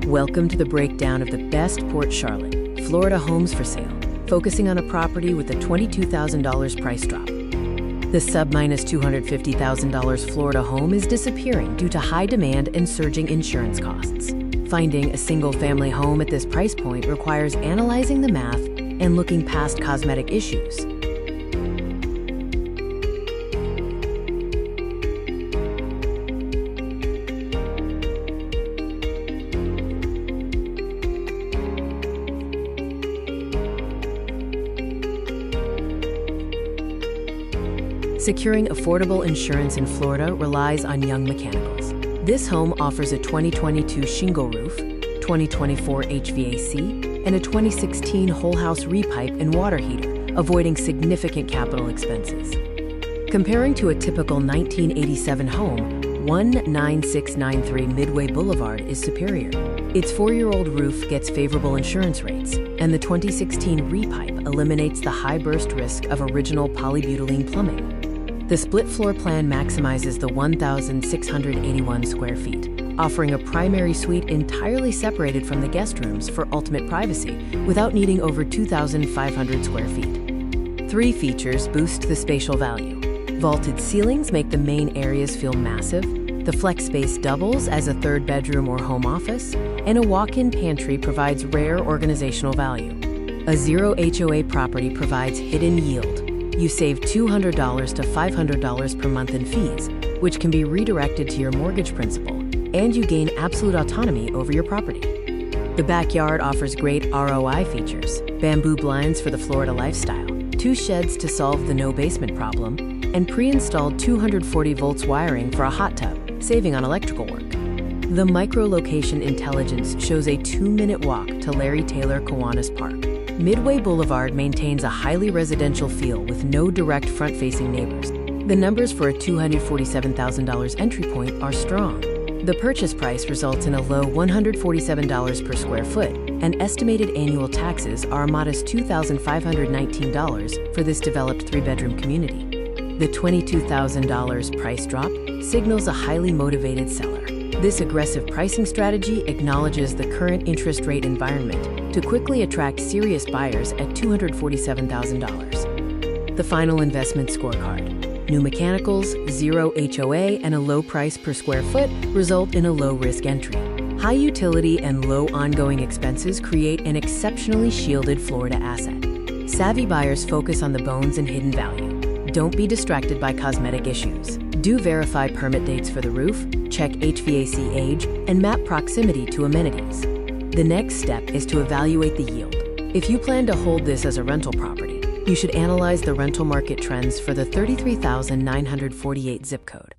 Welcome to the breakdown of the best Port Charlotte, Florida homes for sale, focusing on a property with a $22,000 price drop. The sub-$250,000 Florida home is disappearing due to high demand and surging insurance costs. Finding a single-family home at this price point requires analyzing the math and looking past cosmetic issues. Securing affordable insurance in Florida relies on Young Mechanicals. This home offers a 2022 shingle roof, 2024 HVAC, and a 2016 whole house repipe and water heater, avoiding significant capital expenses. Comparing to a typical 1987 home, 19693 Midway Boulevard is superior. Its 4-year-old roof gets favorable insurance rates, and the 2016 repipe eliminates the high burst risk of original polybutylene plumbing. The split floor plan maximizes the 1,681 square feet, offering a primary suite entirely separated from the guest rooms for ultimate privacy without needing over 2,500 square feet. 3 features boost the spatial value. Vaulted ceilings make the main areas feel massive, the flex space doubles as a 3rd bedroom or home office, and a walk-in pantry provides rare organizational value. A zero HOA property provides hidden yield. You save $200 to $500 per month in fees, which can be redirected to your mortgage principal, and you gain absolute autonomy over your property. The backyard offers great ROI features: bamboo blinds for the Florida lifestyle, 2 sheds to solve the no basement problem, and pre-installed 240 volts wiring for a hot tub, saving on electrical work. The micro-location intelligence shows a 2-minute walk to Larry Taylor Kiwanis Park. Midway Boulevard maintains a highly residential feel with no direct front-facing neighbors. The numbers for a $247,000 entry point are strong. The purchase price results in a low $147 per square foot, and estimated annual taxes are a modest $2,519 for this developed 3-bedroom community. The $22,000 price drop signals a highly motivated seller. This aggressive pricing strategy acknowledges the current interest rate environment to quickly attract serious buyers at $247,000. The final investment scorecard: new mechanicals, zero HOA, and a low price per square foot result in a low-risk entry. High utility and low ongoing expenses create an exceptionally shielded Florida asset. Savvy buyers focus on the bones and hidden value. Don't be distracted by cosmetic issues. Do verify permit dates for the roof, check HVAC age, and map proximity to amenities. The next step is to evaluate the yield. If you plan to hold this as a rental property, you should analyze the rental market trends for the 33,948 zip code.